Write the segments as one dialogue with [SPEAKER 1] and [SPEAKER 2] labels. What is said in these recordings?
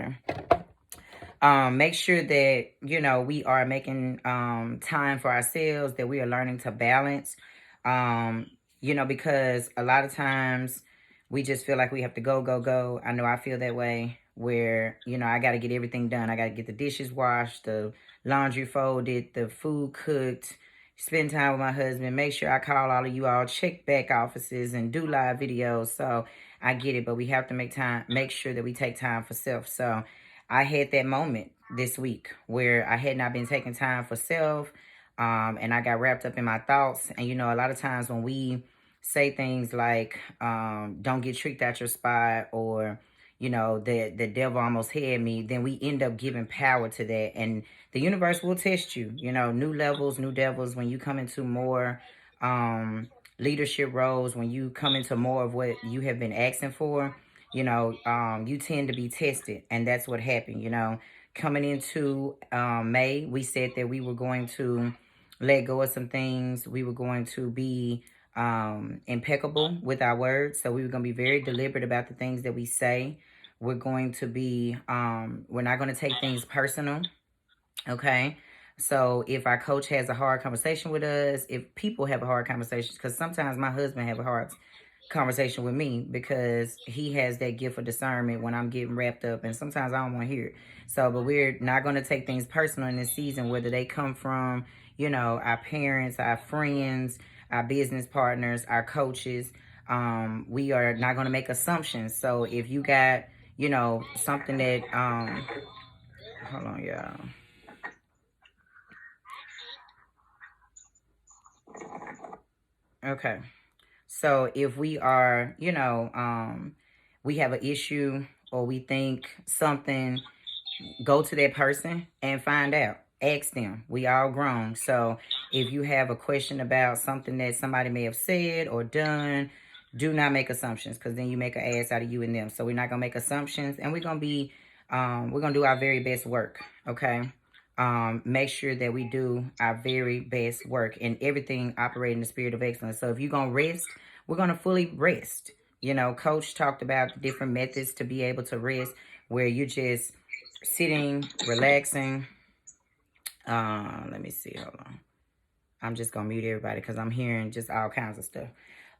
[SPEAKER 1] water. Make sure that, we are making time for ourselves, that we are learning to balance. Because a lot of times we just feel like we have to go, go, go. I know I feel that way where, I got to get everything done. I got to get the dishes washed, the laundry folded, the food cooked, spend time with my husband, make sure I call all of you all, check back offices and do live videos. So I get it, but we have to make sure that we take time for self. So I had that moment this week where I had not been taking time for self, and I got wrapped up in my thoughts. And, a lot of times when we say things like, don't get tricked out your spot, or, the devil almost had me, then we end up giving power to that. And the universe will test you, new levels, new devils, when you come into more leadership roles, when you come into more of what you have been asking for, you tend to be tested. And that's what happened. Coming into May, we said that we were going to let go of some things. We were going to be impeccable with our words. So we were going to be very deliberate about the things that we say. We're going to be, we're not going to take things personal. Okay. So if our coach has a hard conversation with us, if people have a hard conversation, because sometimes my husband have a hard conversation with me because he has that gift of discernment when I'm getting wrapped up, and sometimes I don't want to hear it. So, but we're not going to take things personal in this season, whether they come from, our parents, our friends, our business partners, our coaches. We are not going to make assumptions. So if you got, something that, hold on, y'all. Okay. So if we are, we have an issue or we think something, go to that person and find out. Ask them. We all grown. So if you have a question about something that somebody may have said or done, do not make assumptions, because then you make an ass out of you and them. So we're not gonna make assumptions, and we're gonna do our very best work. Okay. Make sure that we do our very best work, and everything operating in the spirit of excellence. So if you're gonna rest, we're gonna fully rest. Coach talked about the different methods to be able to rest, where you just sitting, relaxing. Let me see. Hold on. I'm just gonna mute everybody because I'm hearing just all kinds of stuff.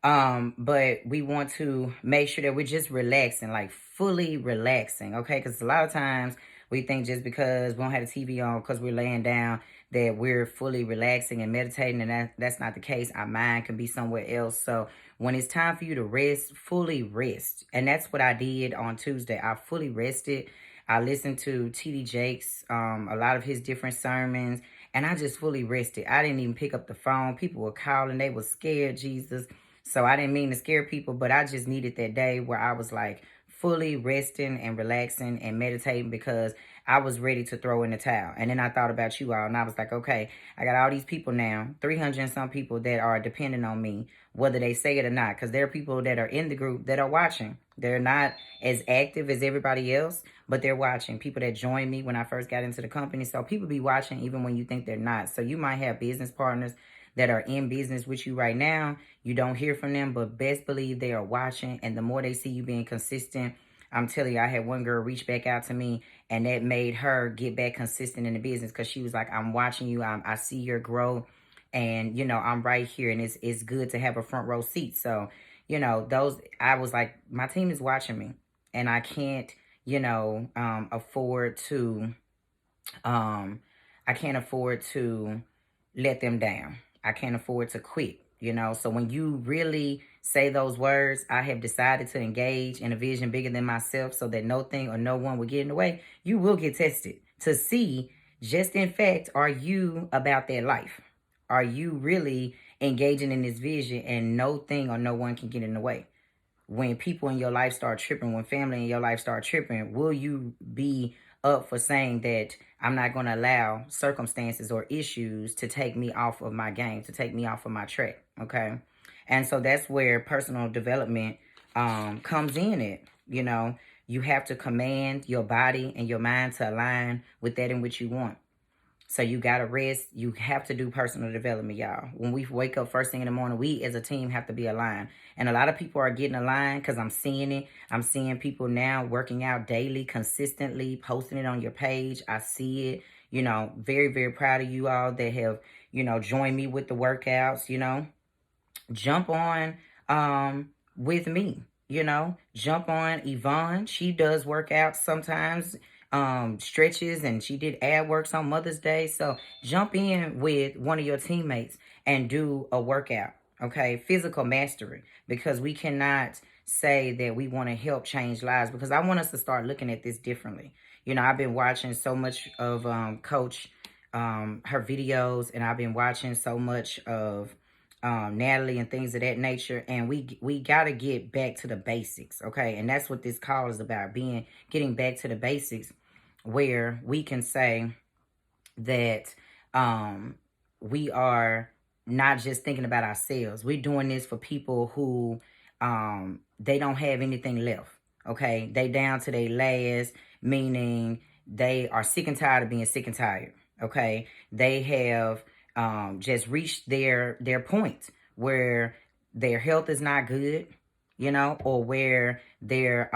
[SPEAKER 1] But we want to make sure that we're just relaxing, like fully relaxing, okay? Because a lot of times we think just because we don't have the TV on, because we're laying down, that we're fully relaxing and meditating, and that's not the case. Our mind can be somewhere else. So when it's time for you to rest, fully rest. And that's what I did on Tuesday. I fully rested. I listened to T.D. Jakes, a lot of his different sermons, and I just fully rested. I didn't even pick up the phone. People were calling. They were scared, Jesus. So I didn't mean to scare people, but I just needed that day where I was like fully resting and relaxing and meditating, because I was ready to throw in the towel. And then I thought about you all, and I was like, okay, I got all these people now, 300 and some people that are depending on me, whether they say it or not, because there are people that are in the group that are watching. They're not as active as everybody else, but they're watching. People that joined me when I first got into the company. So people be watching even when you think they're not. So you might have business partners that are in business with you right now. You don't hear from them, but best believe they are watching. And the more they see you being consistent, I'm telling you, I had one girl reach back out to me, and that made her get back consistent in the business, because she was like, I'm watching you. I see your growth, and, I'm right here, and it's good to have a front row seat. So, I was like, my team is watching me, and I can't, afford to, I can't afford to let them down. I can't afford to quit, So when you really say those words, I have decided to engage in a vision bigger than myself, so that no thing or no one will get in the way. You will get tested to see, just in fact, are you about that life? Are you really engaging in this vision, and no thing or no one can get in the way? When people in your life start tripping, when family in your life start tripping, will you be up for saying that I'm not going to allow circumstances or issues to take me off of my game, to take me off of my track? Okay. And so that's where personal development comes in it. You have to command your body and your mind to align with that in which you want. So you gotta rest. You have to do personal development, y'all. When we wake up first thing in the morning, we as a team have to be aligned. And a lot of people are getting aligned because I'm seeing it. I'm seeing people now working out daily, consistently, posting it on your page. I see it. You know, very, very proud of you all that have, you know, joined me with the workouts, you know. Jump on with me, you know. Jump on Yvonne. She does workouts sometimes, stretches, and she did ad works on Mother's Day. So jump in with one of your teammates and do a workout. Okay, physical mastery, because we cannot say that we want to help change lives, because I want us to start looking at this differently. You know, I've been watching so much of Coach, her videos, and I've been watching so much of Natalie and things of that nature, and we got to get back to the basics, okay? And that's what this call is about, getting back to the basics, where we can say that we are not just thinking about ourselves. We're doing this for people who they don't have anything left, okay? They down to their last, meaning they are sick and tired of being sick and tired, okay? They have just reached their point where their health is not good, you know, or where their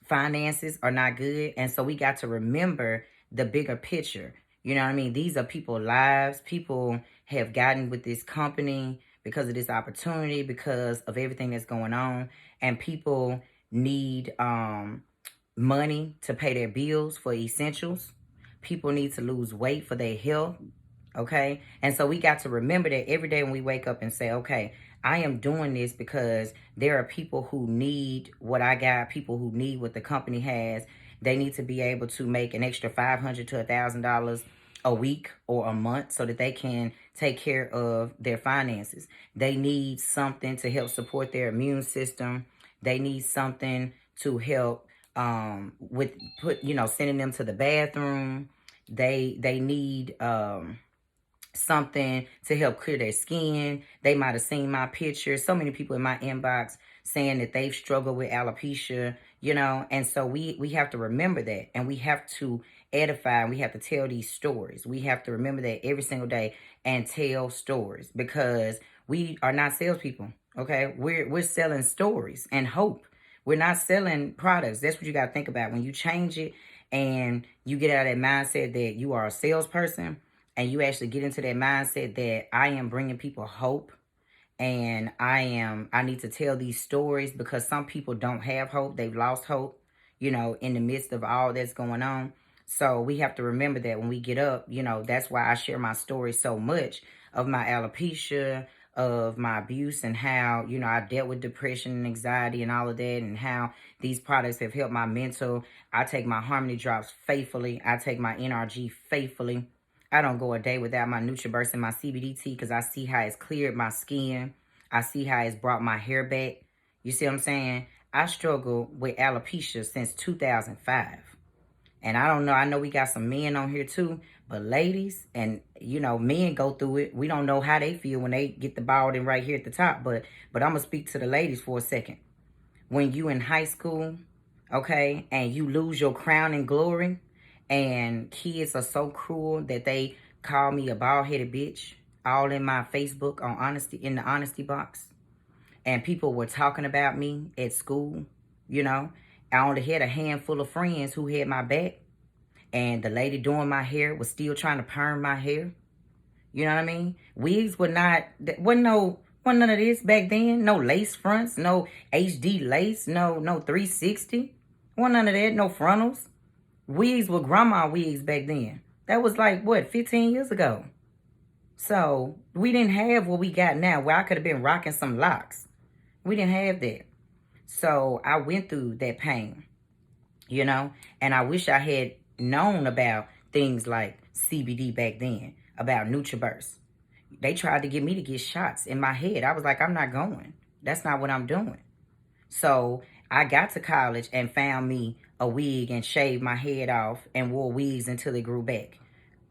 [SPEAKER 1] finances are not good. And so we got to remember the bigger picture. You know what I mean? These are people's lives. People have gotten with this company because of this opportunity, because of everything that's going on. And people need money to pay their bills for essentials. People need to lose weight for their health. Okay. And so we got to remember that every day when we wake up and say, okay, I am doing this because there are people who need what I got, people who need what the company has. They need to be able to make an extra $500 to $1,000 a week or a month so that they can take care of their finances. They need something to help support their immune system. They need something to help sending them to the bathroom. They need something to help clear their skin. They might have seen my picture. So many people in my inbox saying that they've struggled with alopecia, you know. And so we have to remember that, and we have to edify, and we have to tell these stories. We have to remember that every single day and tell stories, because we are not salespeople, okay? We're selling stories and hope. We're not selling products. That's what you got to think about. When you change it and you get out of that mindset that you are a salesperson, and you actually get into that mindset that I am bringing people hope, and I need to tell these stories, because some people don't have hope. They've lost hope, you know, in the midst of all that's going on. So we have to remember that when we get up, you know. That's why I share my story so much of my alopecia, of my abuse, and how, you know, I dealt with depression and anxiety and all of that, and how these products have helped my mental. I take my Harmony drops faithfully. I take my NRG faithfully. I don't go a day without my NutriBurst and my CBD tea, because I see how it's cleared my skin. I see how it's brought my hair back. You see what I'm saying? I struggle with alopecia since 2005. And I don't know. I know we got some men on here too. But ladies, and, you know, men go through it. We don't know how they feel when they get the balding right here at the top. But I'm going to speak to the ladies for a second. When you in high school, okay, and you lose your crown and glory, and kids are so cruel that they call me a bald-headed bitch, all in my Facebook on honesty, in the honesty box. And people were talking about me at school, you know. I only had a handful of friends who had my back. And the lady doing my hair was still trying to perm my hair. You know what I mean? Wigs were not, wasn't none of this back then. No lace fronts, no HD lace, no 360. Wasn't none of that, no frontals. Wigs were grandma wigs back then. That was like, what, 15 years ago? So we didn't have what we got now, where I could have been rocking some locks. We didn't have that. So I went through that pain, you know, and I wish I had known about things like CBD back then, about NutriBurst. They tried to get me to get shots in my head. I was like, I'm not going. That's not what I'm doing. So I got to college and found me a wig and shaved my head off and wore wigs until it grew back.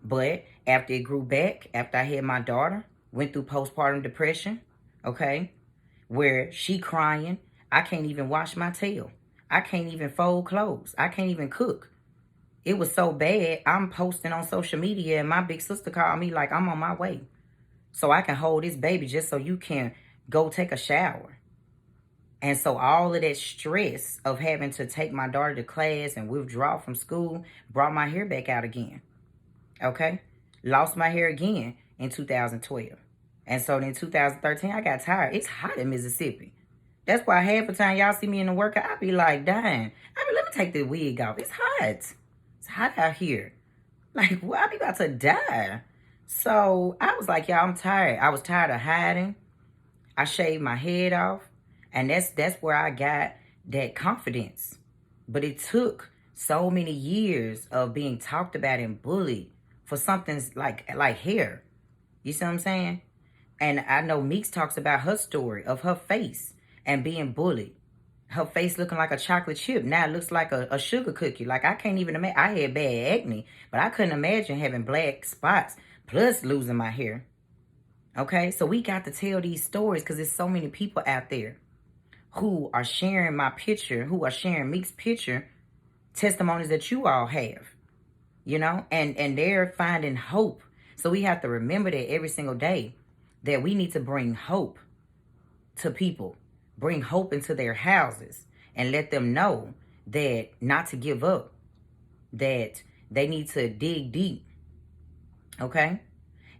[SPEAKER 1] But after it grew back, after I had my daughter, went through postpartum depression, okay, where she crying, I can't even wash my tail. I can't even fold clothes. I can't even cook. It was so bad, I'm posting on social media and my big sister called me like, I'm on my way. So I can hold this baby just so you can go take a shower. And so all of that stress of having to take my daughter to class and withdraw from school brought my hair back out again. Okay? Lost my hair again in 2012. And so in 2013, I got tired. It's hot in Mississippi. That's why half the time y'all see me in the workout, I be like, dang. Let me take the wig off. It's hot. It's hot out here. Like, well, I be about to die. So I was like, y'all, I'm tired. I was tired of hiding. I shaved my head off. And that's where I got that confidence. But it took so many years of being talked about and bullied for something like hair. You see what I'm saying? And I know Meeks talks about her story of her face and being bullied. Her face looking like a chocolate chip. Now it looks like a sugar cookie. Like, I can't even imagine. I had bad acne, but I couldn't imagine having black spots plus losing my hair. Okay? So we got to tell these stories because there's so many people out there who are sharing my picture, who are sharing Meek's picture, testimonies that you all have, you know, and they're finding hope. So we have to remember that every single day, that we need to bring hope to people, bring hope into their houses, and let them know that not to give up, that they need to dig deep, okay?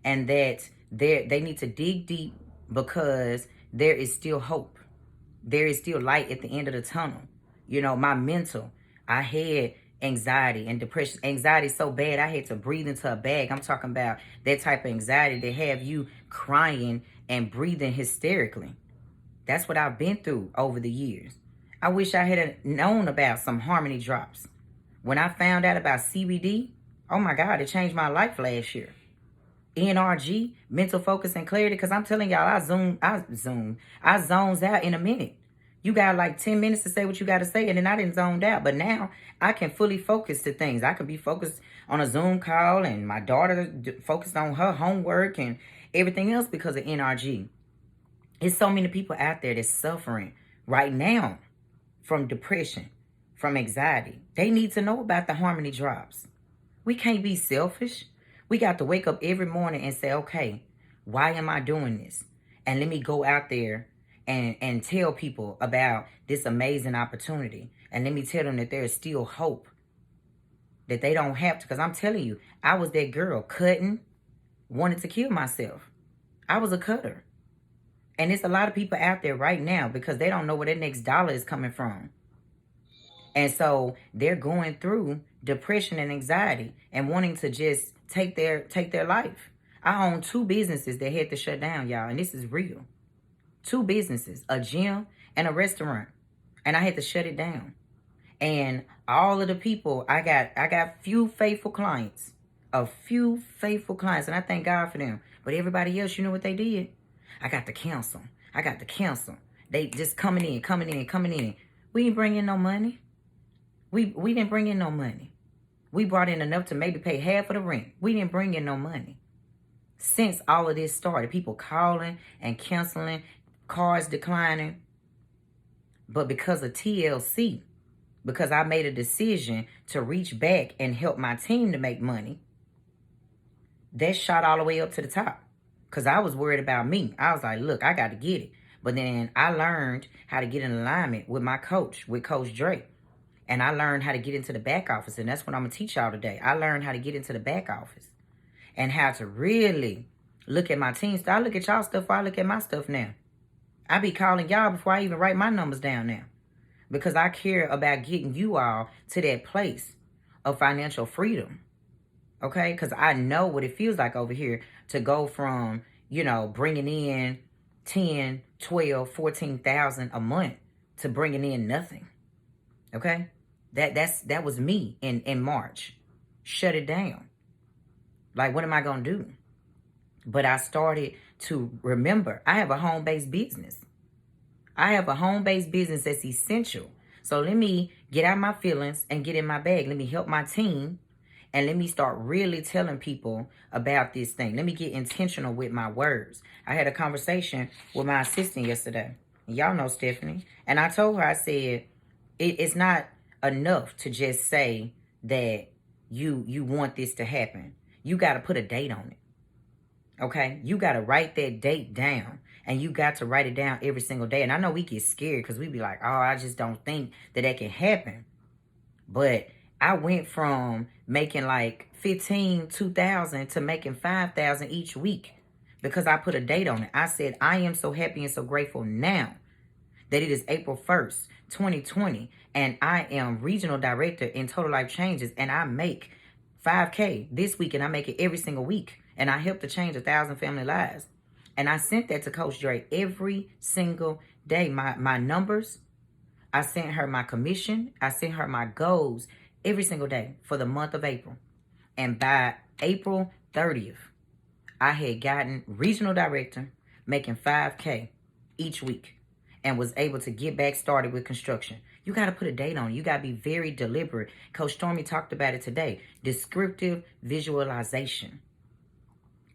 [SPEAKER 1] And that they need to dig deep because there is still hope. There is still light at the end of the tunnel. You know, my mental, I had anxiety and depression. Anxiety so bad, I had to breathe into a bag. I'm talking about that type of anxiety that have you crying and breathing hysterically. That's what I've been through over the years. I wish I had known about some harmony drops. When I found out about CBD, oh my God, it changed my life last year. NRG, mental focus and clarity, because I'm telling y'all, I zones out in a minute. You got like 10 minutes to say what you got to say, and then I didn't zoned out. But now I can fully focus to things. I can be focused on a Zoom call, and my daughter focused on her homework and everything else because of NRG. There's so many people out there that's suffering right now from depression, from anxiety. They need to know about the harmony drops. We can't be selfish. We got to wake up every morning and say, okay, why am I doing this? And let me go out there and tell people about this amazing opportunity. And let me tell them that there is still hope, that they don't have to. Because I'm telling you, I was that girl cutting, wanted to kill myself. I was a cutter. And there's a lot of people out there right now because they don't know where their next dollar is coming from. And so they're going through depression and anxiety and wanting to just take their life. I own 2 businesses that had to shut down, y'all, and this is real. 2 businesses, a gym and a restaurant, and I had to shut it down. And all of the people, I got few faithful clients, and I thank God for them. But everybody else, you know what they did? I got to cancel. They just coming in. We didn't bring in no money. We didn't bring in no money. We brought in enough to maybe pay half of the rent. We didn't bring in no money. Since all of this started, people calling and canceling, cars declining. But because of TLC, because I made a decision to reach back and help my team to make money, that shot all the way up to the top. Because I was worried about me. I was like, look, I got to get it. But then I learned how to get in alignment with my coach, with Coach Drake. And I learned how to get into the back office. And that's what I'm going to teach y'all today. I learned how to get into the back office. And how to really look at my team. I look at y'all stuff before I look at my stuff now. I be calling y'all before I even write my numbers down now. Because I care about getting you all to that place of financial freedom. Okay? Because I know what it feels like over here to go from, you know, bringing in 10, 12, 14,000 a month to bringing in nothing. Okay? That was me in March. Shut it down. Like, what am I going to do? But I started to remember, I have a home-based business. I have a home-based business that's essential. So let me get out my feelings and get in my bag. Let me help my team. And let me start really telling people about this thing. Let me get intentional with my words. I had a conversation with my assistant yesterday. Y'all know Stephanie. And I told her, I said, it's not enough to just say that you want this to happen. You got to put a date on it. Okay? You got to write that date down. And you got to write it down every single day. And I know we get scared because we be like, oh, I just don't think that can happen. But I went from making like 2,000 to making 5,000 each week because I put a date on it. I said, I am so happy and so grateful now that it is April 1st, 2020, and I am regional director in Total Life Changes, and I make $5K this week, and I make it every single week, and I help to change 1,000 family lives. And I sent that to Coach Dre every single day. My numbers, I sent her my commission, I sent her my goals every single day for the month of April. And by April 30th, I had gotten regional director, making $5K each week, and was able to get back started with construction. You got to put a date on it. You got to be very deliberate. Coach Stormy talked about it today. Descriptive visualization.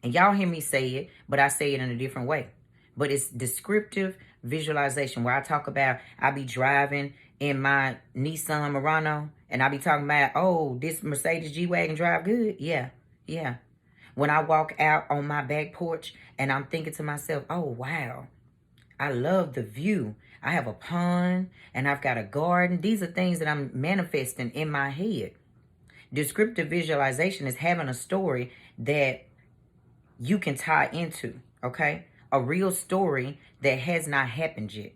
[SPEAKER 1] And y'all hear me say it, but I say it in a different way. But it's descriptive visualization, where I talk about, I be driving in my Nissan Murano, and I be talking about, oh, this Mercedes G-Wagon drive good. Yeah. When I walk out on my back porch and I'm thinking to myself, oh, wow, I love the view. I have a pond and I've got a garden. These are things that I'm manifesting in my head. Descriptive visualization is having a story that you can tie into, okay? A real story that has not happened yet,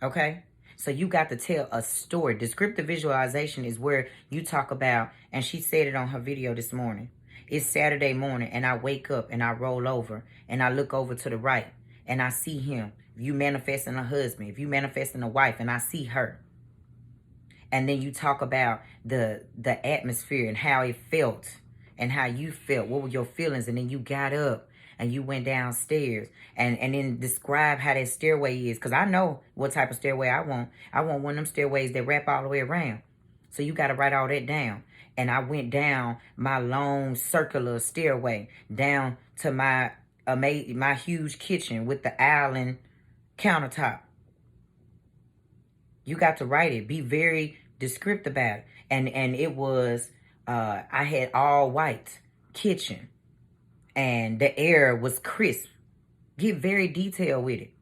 [SPEAKER 1] okay? So you got to tell a story. Descriptive visualization is where you talk about, and she said it on her video this morning. It's Saturday morning and I wake up and I roll over and I look over to the right and I see him. If you manifesting a husband, if you manifesting a wife, and I see her. And then you talk about the atmosphere and how it felt and how you felt. What were your feelings? And then you got up and you went downstairs and then describe how that stairway is. Because I know what type of stairway I want. I want one of them stairways that wrap all the way around. So you got to write all that down. And I went down my long circular stairway down to my huge kitchen with the island countertop. You got to write it. Be very descriptive about it. And it was, I had all white kitchen and the air was crisp. Get very detailed with it.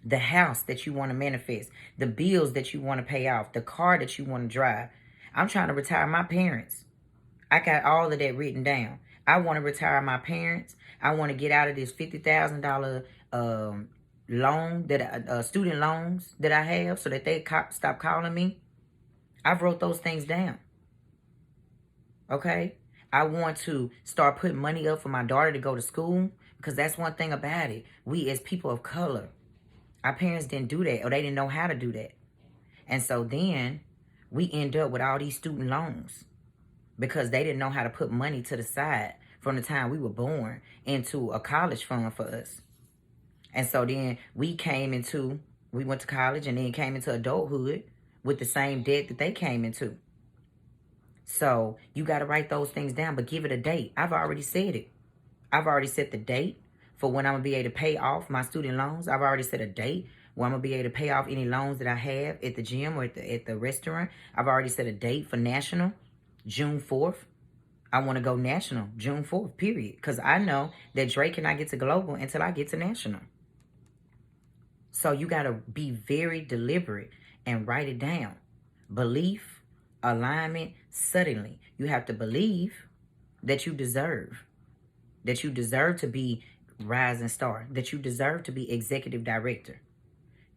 [SPEAKER 1] The house that you want to manifest, the bills that you want to pay off, the car that you want to drive. I'm trying to retire my parents. I got all of that written down. I want to retire my parents. I want to get out of this $50,000 loan that student loans that I have, so that they stop calling me. I've wrote those things down. Okay? I want to start putting money up for my daughter to go to school, because that's one thing about it. We as people of color, our parents didn't do that, or they didn't know how to do that. And so then we end up with all these student loans because they didn't know how to put money to the side from the time we were born into a college fund for us. And so then we went to college and then came into adulthood with the same debt that they came into. So you got to write those things down, but give it a date. I've already said it. I've already set the date for when I'm going to be able to pay off my student loans. I've already set a date when I'm going to be able to pay off any loans that I have at the gym or at the restaurant. I've already set a date for national, June 4th. I want to go national, June 4th, period. Because I know that Drake cannot get to global until I get to national. So you got to be very deliberate and write it down. Belief, alignment, suddenly. You have to believe that you deserve. That you deserve to be rising star. That you deserve to be executive director.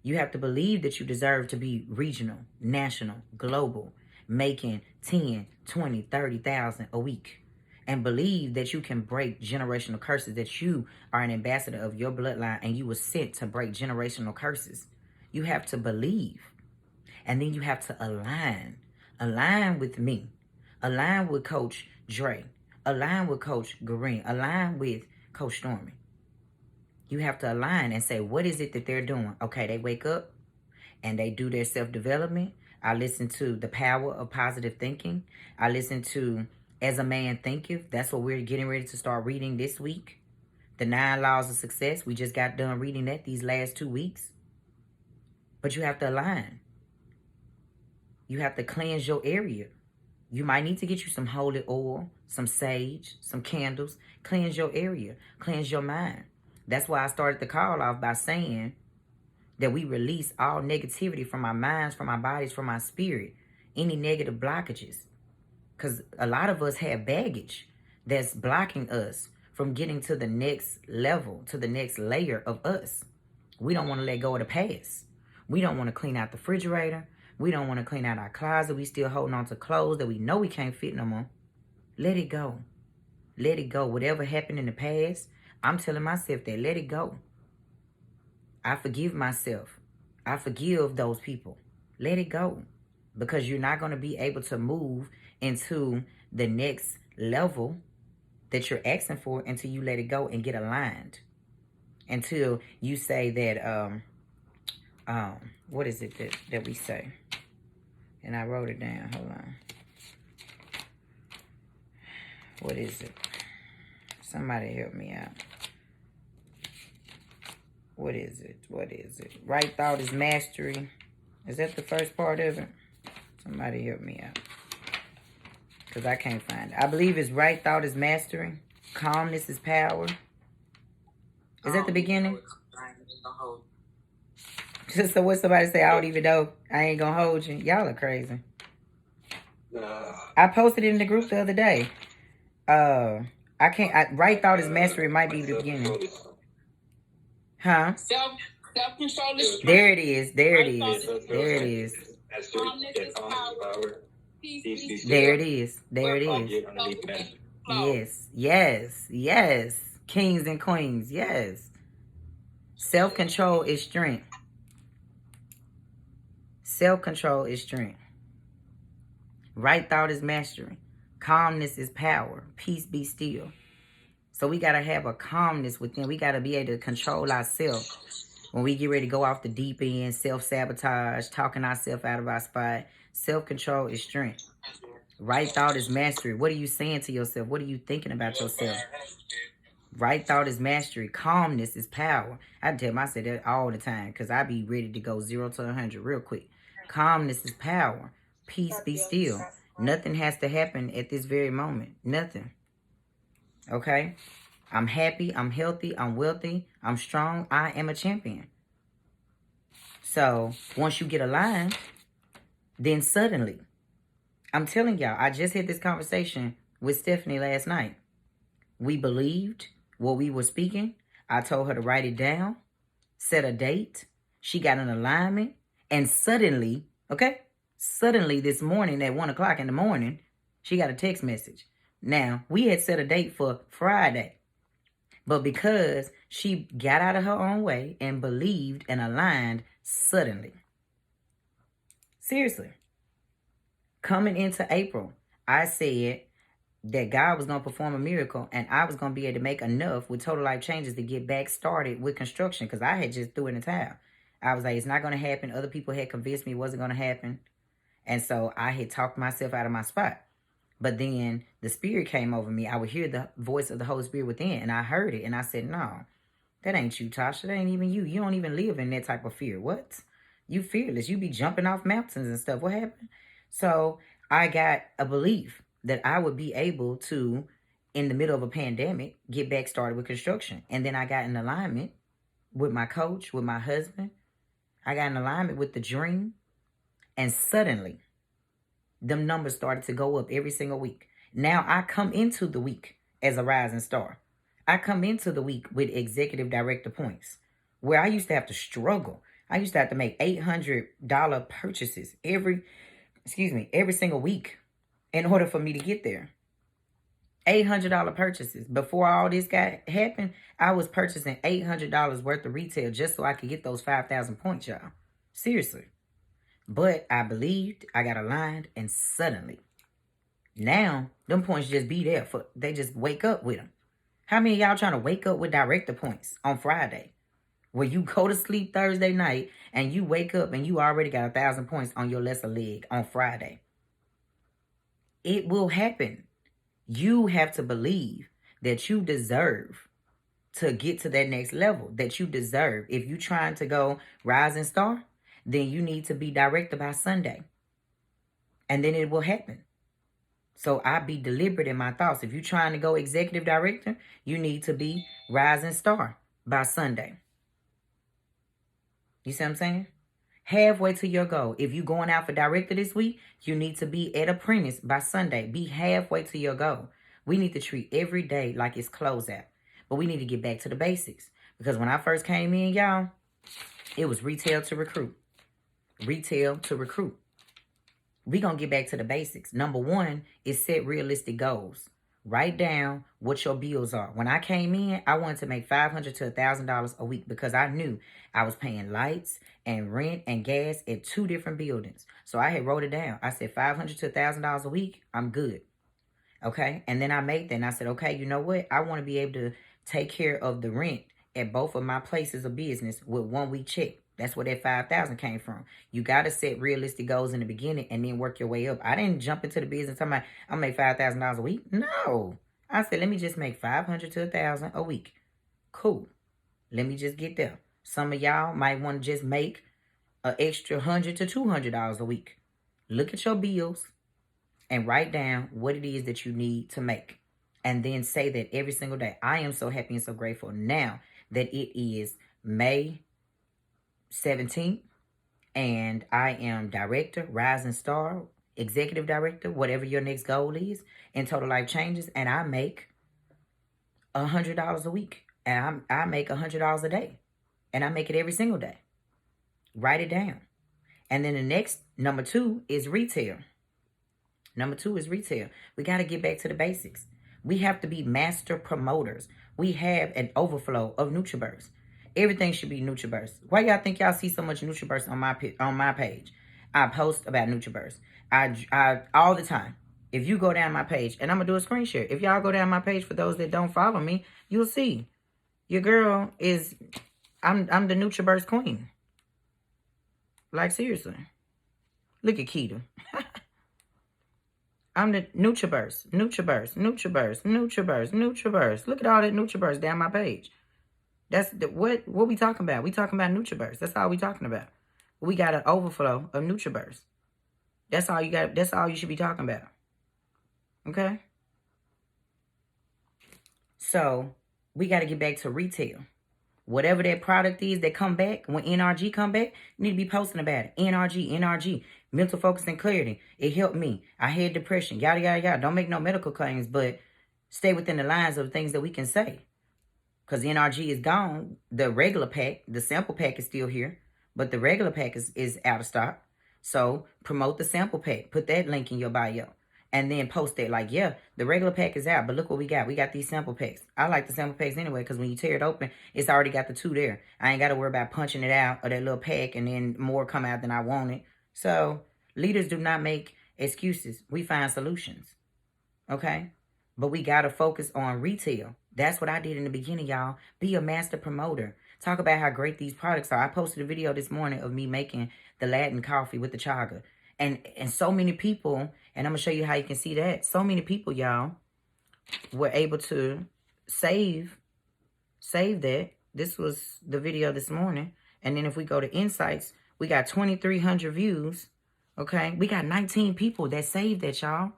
[SPEAKER 1] You have to believe that you deserve to be regional, national, global, making 10, 20, 30,000 a week. And believe that you can break generational curses, that you are an ambassador of your bloodline and you were sent to break generational curses. You have to believe. And then you have to align. Align with me. Align with Coach Dre. Align with Coach Green. Align with Coach Stormy. You have to align and say, what is it that they're doing? Okay, they wake up and they do their self-development. I listen to The Power of Positive Thinking. I listen to As a Man Thinketh. That's what we're getting ready to start reading this week. The 9 Laws of Success. We just got done reading that these last 2 weeks. But you have to align. You have to cleanse your area. You might need to get you some holy oil, some sage, some candles. Cleanse your area. Cleanse your mind. That's why I started the call off by saying that we release all negativity from our minds, from our bodies, from our spirit. Any negative blockages. Because a lot of us have baggage that's blocking us from getting to the next level, to the next layer of us. We don't want to let go of the past. We don't want to clean out the refrigerator. We don't want to clean out our closet. We still holding on to clothes that we know we can't fit no more. Let it go. Let it go. Whatever happened in the past, I'm telling myself that. Let it go. I forgive myself. I forgive those people. Let it go. Because you're not going to be able to move into the next level that you're asking for until you let it go and get aligned. Until you say that, what is it that we say? And I wrote it down. Hold on. What is it? Somebody help me out. What is it? What is it? Right thought is mastery. Is that the first part of it? Somebody help me out. Because I can't find it. I believe it's right thought is mastery. Calmness is power. Is that the beginning? So what somebody say, I don't even know. I ain't gonna hold you. Y'all are crazy. I posted it in the group the other day. Right thought is mastery might be the beginning. Huh? Self-control is strength. There it is. There it is. There it is. There it is. There it is. Yes. Yes. Yes. Kings and queens. Yes. Self-control is strength. Self-control is strength. Right thought is mastery. Calmness is power. Peace be still. So we got to have a calmness within. We got to be able to control ourselves. When we get ready to go off the deep end, self-sabotage, talking ourselves out of our spot. Self-control is strength. Right thought is mastery. What are you saying to yourself? What are you thinking about yourself? Right thought is mastery. Calmness is power. I tell myself that all the time because I be ready to go 0 to 100 real quick. Calmness is power. Peace be still. Nothing has to happen at this very moment. Nothing. Okay? I'm happy. I'm healthy. I'm wealthy. I'm strong. I am a champion. So once you get aligned, then suddenly, I'm telling y'all, I just had this conversation with Stephanie last night. We believed what we were speaking. I told her to write it down, set a date. She got an alignment. And suddenly, okay, suddenly this morning at 1 o'clock in the morning, she got a text message. Now, we had set a date for Friday. But because she got out of her own way and believed and aligned suddenly. Seriously. Coming into April, I said that God was going to perform a miracle and I was going to be able to make enough with Total Life Changes to get back started with construction because I had just threw in the towel. I was like, it's not going to happen. Other people had convinced me it wasn't going to happen. And so I had talked myself out of my spot. But then the Spirit came over me. I would hear the voice of the Holy Spirit within and I heard it. And I said, no, that ain't you, Tasha. That ain't even you. You don't even live in that type of fear. What? You fearless. You be jumping off mountains and stuff. What happened? So I got a belief that I would be able to, in the middle of a pandemic, get back started with construction. And then I got in alignment with my coach, with my husband. I got in alignment with the dream. And suddenly, them numbers started to go up every single week. Now I come into the week as a rising star. I come into the week with executive director points, where I used to have to struggle. I used to have to make $800 purchases every single week in order for me to get there. $800 purchases. Before all this happened, I was purchasing $800 worth of retail just so I could get those 5,000 points, y'all. Seriously. But I believed, I got aligned, and suddenly, now, them points just be there. They just wake up with them. How many of y'all trying to wake up with director points on Friday? Where you go to sleep Thursday night, and you wake up and you already got 1,000 points on your lesser leg on Friday. It will happen. You have to believe that you deserve to get to that next level, that you deserve. If you're trying to go rising star, then you need to be directed by Sunday. And then it will happen. So I be deliberate in my thoughts. If you're trying to go executive director, you need to be rising star by Sunday. You see what I'm saying? Halfway to your goal. If you're going out for director this week, you need to be at apprentice by Sunday. Be halfway to your goal. We need to treat every day like it's closeout. But we need to get back to the basics. Because when I first came in, y'all, it was retail to recruit. Retail to recruit. We're going to get back to the basics. Number one is set realistic goals. Write down what your bills are. When I came in, I wanted to make $500 to $1,000 a week because I knew I was paying lights and rent and gas at 2 different buildings. So I had wrote it down. I said $500 to $1,000 a week, I'm good. Okay? And then I made that and I said, okay, you know what? I want to be able to take care of the rent at both of my places of business with 1 week check. That's where that 5,000 came from. You got to set realistic goals in the beginning and then work your way up. I didn't jump into the business talking about I'm make $5,000 a week. No. I said, let me just make $500 to $1,000 a week. Cool. Let me just get there. Some of y'all might want to just make an extra $100 to $200 a week. Look at your bills and write down what it is that you need to make. And then say that every single day. I am so happy and so grateful now that it is May 17th, and I am director, rising star, executive director, whatever your next goal is in Total Life Changes, and I make $100 a week, and I make $100 a day, and I make it every single day. Write it down. And then the next, number 2, is retail. Number 2 is retail. We got to get back to the basics. We have to be master promoters. We have an overflow of NutriBurst. Everything should be NutriBurst. Why y'all think y'all see so much NutriBurst on my page? I post about NutriBurst. I all the time. If you go down my page, and I'm gonna do a screen share. If y'all go down my page, for those that don't follow me, you'll see. Your girl is, I'm the NutriBurst queen. Like seriously. Look at Keita. I'm the NutriBurst. Look at all that NutriBurst down my page. That's what we talking about. We talking about NutriBurst. That's all we talking about. We got an overflow of NutriBurst. That's all you got. That's all you should be talking about. Okay? So, we got to get back to retail. Whatever that product is that come back, when NRG come back, you need to be posting about it. NRG. Mental focus and clarity. It helped me. I had depression. Yada, yada, yada. Don't make no medical claims, but stay within the lines of things that we can say. Because NRG is gone. The regular pack, the sample pack is still here. But the regular pack is out of stock. So promote the sample pack. Put that link in your bio. And then post that like, yeah, the regular pack is out. But look what we got. We got these sample packs. I like the sample packs anyway. Because when you tear it open, it's already got the 2 there. I ain't got to worry about punching it out of that little pack. And then more come out than I wanted. So leaders do not make excuses. We find solutions. Okay? But we got to focus on retail. That's what I did in the beginning, y'all. Be a master promoter. Talk about how great these products are. I posted a video this morning of me making the Latin coffee with the chaga. And so many people, and I'm going to show you how you can see that. So many people, y'all, were able to save that. This was the video this morning. And then if we go to Insights, we got 2,300 views. Okay? We got 19 people that saved that, y'all.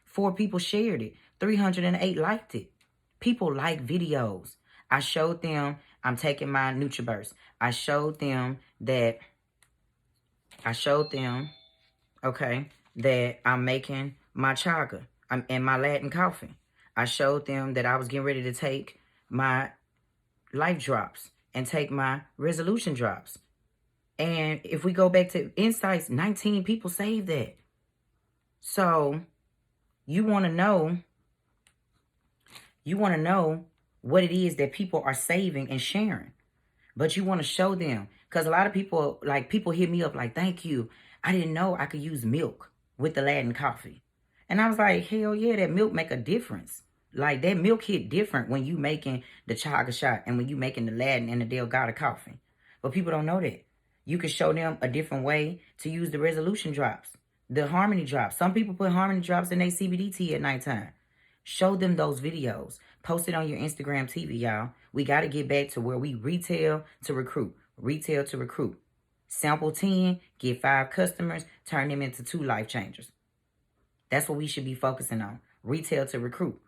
[SPEAKER 1] 4 people shared it. 308 liked it. People like videos. I showed them I'm taking my NutriBurst. I showed them, okay, that I'm making my chaga and my Latin coffee. I showed them that I was getting ready to take my life drops and take my resolution drops. And if we go back to Insights, 19 people saved that. So you want to know what it is that people are saving and sharing. But you want to show them. Because a lot of people, people hit me up like, thank you. I didn't know I could use milk with the Latin coffee. And I was like, hell yeah, that milk make a difference. Like, that milk hit different when you making the chaga shot and when you making the Latin and the Delgado coffee. But people don't know that. You can show them a different way to use the resolution drops, the harmony drops. Some people put harmony drops in their CBD tea at nighttime. Show them those videos. Post it on your Instagram TV, y'all. We got to get back to where we retail to recruit. Retail to recruit. Sample 10, get 5 customers, turn them into 2 life changers. That's what we should be focusing on. Retail to recruit.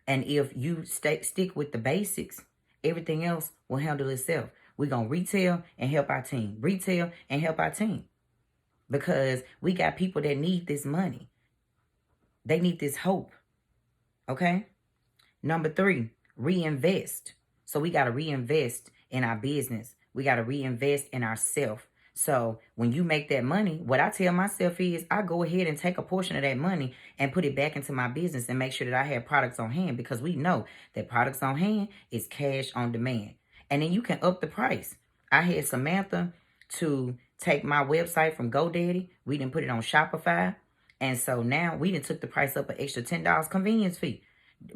[SPEAKER 1] And if you stick with the basics, everything else will handle itself. We're going to retail and help our team. Retail and help our team. Because we got people that need this money. They need this hope. Okay? Number 3, reinvest. So we got to reinvest in our business. We got to reinvest in ourselves. So when you make that money, what I tell myself is I go ahead and take a portion of that money and put it back into my business and make sure that I have products on hand, because we know that products on hand is cash on demand. And then you can up the price. I had Samantha to take my website from GoDaddy. We didn't put it on Shopify. And so now we didn't took the price up an extra $10 convenience fee.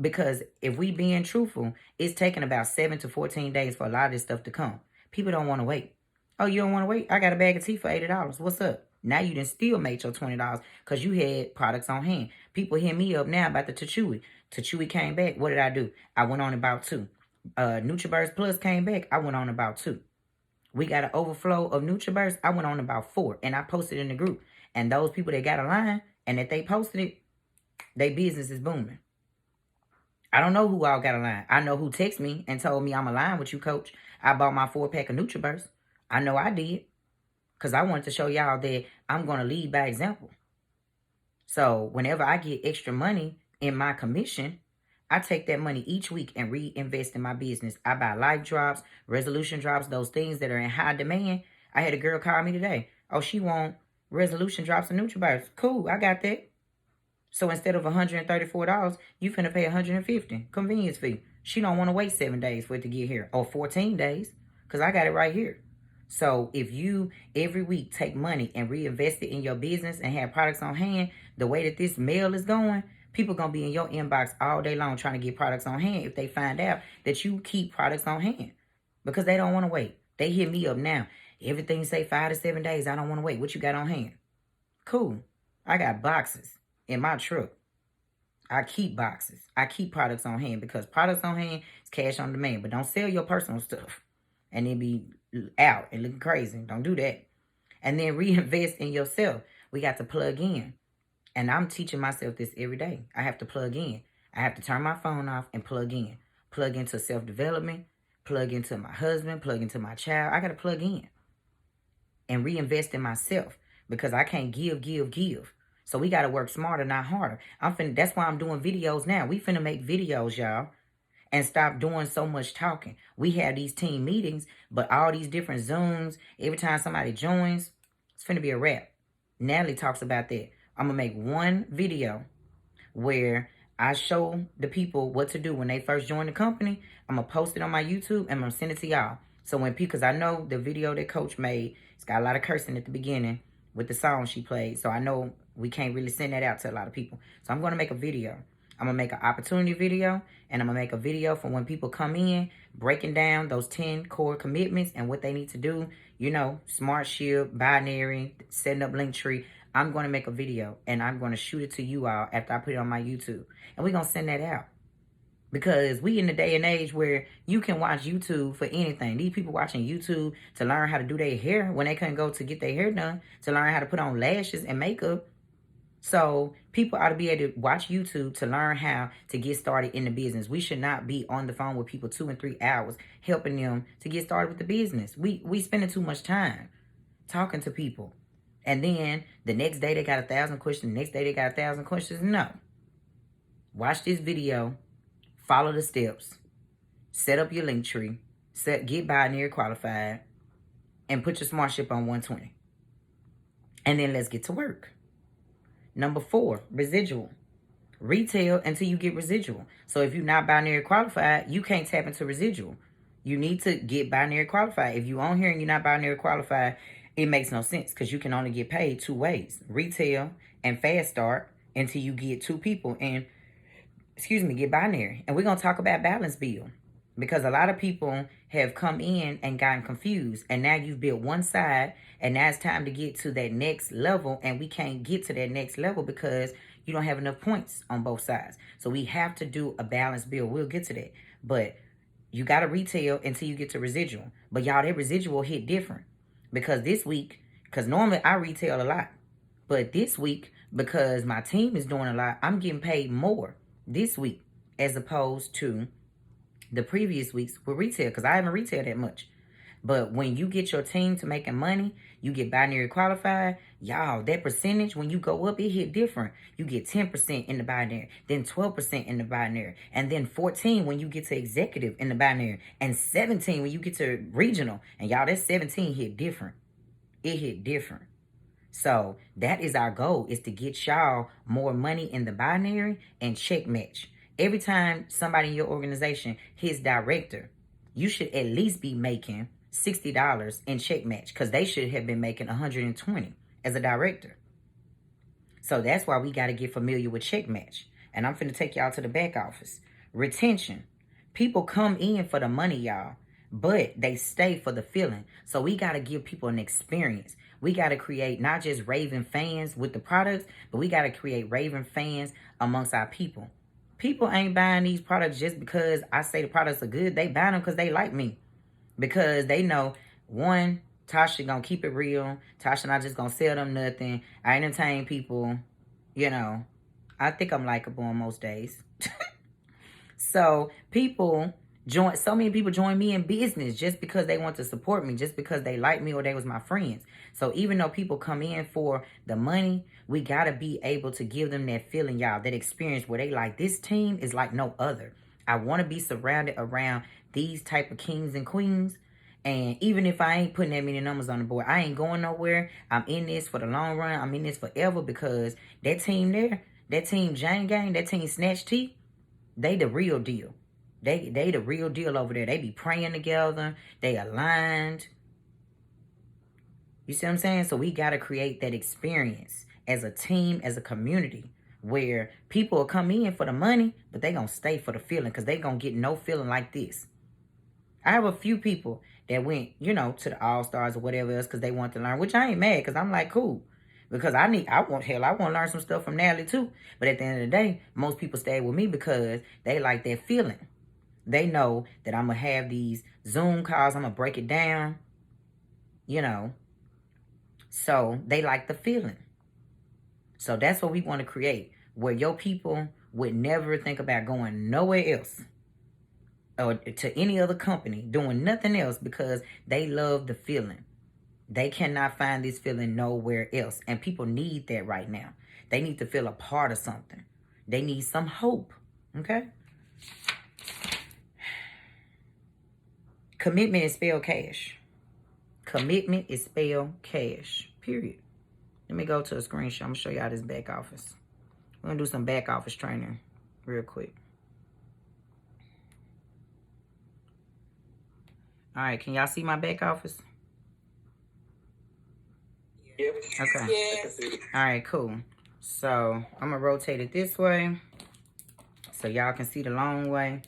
[SPEAKER 1] Because if we being truthful, it's taking about 7 to 14 days for a lot of this stuff to come. People don't want to wait. Oh, you don't want to wait? I got a bag of tea for $80. What's up? Now you done still made your $20 because you had products on hand. People hit me up now about the Tachui. Tachui came back. What did I do? I went on about 2. NutriBurst Plus came back. I went on about 2. We got an overflow of NutriBurst. I went on about 4. And I posted in the group. And those people that got a line and that they posted it, their business is booming. I don't know who all got a line. I know who texted me and told me I'm aligned with you, coach. I bought my 4-pack of NutriBurst. I know I did. Because I wanted to show y'all that I'm going to lead by example. So whenever I get extra money in my commission, I take that money each week and reinvest in my business. I buy life drops, resolution drops, those things that are in high demand. I had a girl call me today. Oh, she want resolution drops and NutriBurst. Cool, I got that. So instead of $134, you finna pay $150 convenience fee. She don't want to wait 7 days for it to get here, or 14 days, because I got it right here. So if you every week take money and reinvest it in your business and have products on hand, the way that this mail is going, people going to be in your inbox all day long trying to get products on hand if they find out that you keep products on hand, because they don't want to wait. They hit me up now. Everything say 5 to 7 days. I don't want to wait. What you got on hand? Cool. I got boxes in my truck. I keep boxes. I keep products on hand, because products on hand is cash on demand. But don't sell your personal stuff and then be out and looking crazy. Don't do that. And then reinvest in yourself. We got to plug in. And I'm teaching myself this every day. I have to plug in. I have to turn my phone off and plug in. Plug into self-development. Plug into my husband. Plug into my child. I got to plug in and reinvest in myself, because I can't give. So we got to work smarter, not harder. That's why I'm doing videos now. We finna make videos, y'all, and stop doing so much talking. We have these team meetings, but all these different Zooms, every time somebody joins, it's finna be a wrap. Natalie talks about that. I'm going to make one video where I show the people what to do when they first join the company. I'm going to post it on my YouTube and I'm going to send it to y'all. So when people, because I know the video that Coach made, it's got a lot of cursing at the beginning with the song she played. So I know we can't really send that out to a lot of people. So I'm going to make a video. I'm going to make an opportunity video, and I'm going to make a video for when people come in, breaking down those 10 core commitments and what they need to do. You know, Smart Ship, Binary, setting up Linktree. I'm going to make a video, and I'm going to shoot it to you all after I put it on my YouTube. And we're going to send that out. Because we in the day and age where you can watch YouTube for anything. These people watching YouTube to learn how to do their hair when they couldn't go to get their hair done, to learn how to put on lashes and makeup. So people ought to be able to watch YouTube to learn how to get started in the business. We should not be on the phone with people 2 and 3 hours helping them to get started with the business. We spending too much time talking to people. And then the next day they got 1,000 questions. The next day they got 1,000 questions. No. Watch this video. Follow the steps. Set up your Linktree. Get Binary qualified. And put your Smart Ship on 120. And then let's get to work. Number 4, residual. Retail until you get residual. So if you're not Binary qualified, you can't tap into residual. You need to get Binary qualified. If you're on here and you're not Binary qualified, it makes no sense, because you can only get paid 2 ways. Retail and fast start until you get 2 people and, get Binary. And we're going to talk about balance bill, because a lot of people have come in and gotten confused, and now you've built one side, and now it's time to get to that next level, and we can't get to that next level because you don't have enough points on both sides. So we have to do a balance bill. We'll get to that. But you got to retail until you get to residual. But y'all, that residual hit different, because this week, because normally I retail a lot. But this week, because my team is doing a lot, I'm getting paid more this week as opposed to the previous weeks with retail, because I haven't retailed that much. But when you get your team to making money, you get binary qualified, y'all, that percentage, when you go up, it hit different. You get 10% in the binary, then 12% in the binary, and then 14 when you get to executive in the binary, and 17 when you get to regional. And y'all, that 17 hit different. It hit different. So that is our goal, is to get y'all more money in the binary and check match. Every time somebody in your organization hits director, you should at least be making $60 in check match, because they should have been making $120 as a director. So that's why we got to get familiar with check match. And I'm finna take y'all to the back office. Retention. People come in for the money, y'all, but they stay for the feeling. So we got to give people an experience. We got to create not just raving fans with the products, but we got to create raving fans amongst our people. People ain't buying these products just because I say the products are good. They buy them because they like me. Because they know, one, Tasha gonna keep it real. Tasha not just gonna sell them nothing. I entertain people. You know, I think I'm likable on most days. So so many people join me in business just because they want to support me, just because they like me or they was my friends. So even though people come in for the money, we got to be able to give them that feeling, y'all, that experience where they like, this team is like no other. I want to be surrounded around these type of kings and queens. And even if I ain't putting that many numbers on the board, I ain't going nowhere. I'm in this for the long run. I'm in this forever, because that team there, that team Jane Gang, that team Snatch Teeth, they the real deal. They the real deal over there. They be praying together. They aligned. You see what I'm saying? So we got to create that experience as a team, as a community, where people will come in for the money, but they going to stay for the feeling, because they going to get no feeling like this. I have a few people that went, to the All-Stars or whatever else because they want to learn, which I ain't mad, because I'm like, cool. Because I want to learn some stuff from Natalie too. But at the end of the day, most people stay with me because they like that feeling. They know that I'm going to have these Zoom calls. I'm going to break it down, So they like the feeling. So that's what we want to create, where your people would never think about going nowhere else or to any other company, doing nothing else, because they love the feeling. They cannot find this feeling nowhere else. And people need that right now. They need to feel a part of something. They need some hope. Okay? Commitment is spelled cash. Commitment is spelled cash. Period. Let me go to a screenshot. I'm going to show y'all this back office. We're going to do some back office training real quick. All right. Can y'all see my back office?
[SPEAKER 2] Yep.
[SPEAKER 1] Okay.
[SPEAKER 2] Yes.
[SPEAKER 1] All right, cool. So I'm going to rotate it this way so y'all can see the long way.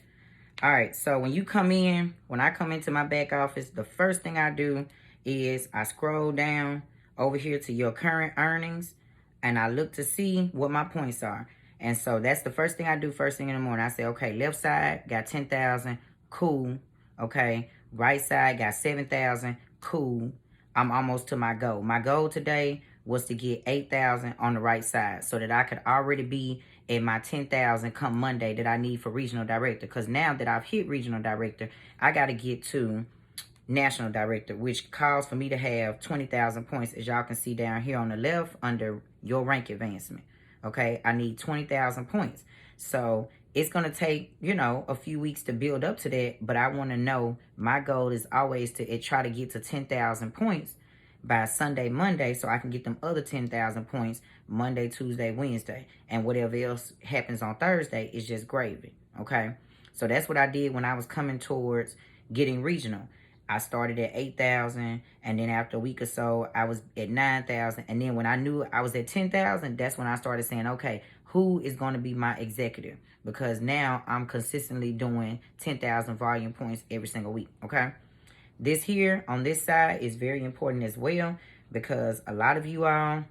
[SPEAKER 1] All right, so when I come into my back office, the first thing I do is I scroll down over here to your current earnings, and I look to see what my points are. And so that's the first thing I do first thing in the morning. I say, okay, left side got 10,000, cool. Okay, right side got 7,000, cool. I'm almost to my goal. My goal today was to get 8,000 on the right side so that I could already be at my 10,000 come Monday that I need for regional director. Because now that I've hit regional director, I got to get to national director, which calls for me to have 20,000 points, as y'all can see down here on the left under your rank advancement. Okay, I need 20,000 points. So it's going to take, a few weeks to build up to that. But I want to know, my goal is always to try to get to 10,000 points by Sunday, Monday, so I can get them other 10,000 points Monday, Tuesday, Wednesday. And whatever else happens on Thursday is just gravy. Okay, so that's what I did when I was coming towards getting regional. I started at 8,000, and then after a week or so, I was at 9,000. And then when I knew I was at 10,000, that's when I started saying, okay, who is going to be my executive? Because now I'm consistently doing 10,000 volume points every single week, okay? This here on this side is very important as well, because a lot of you all,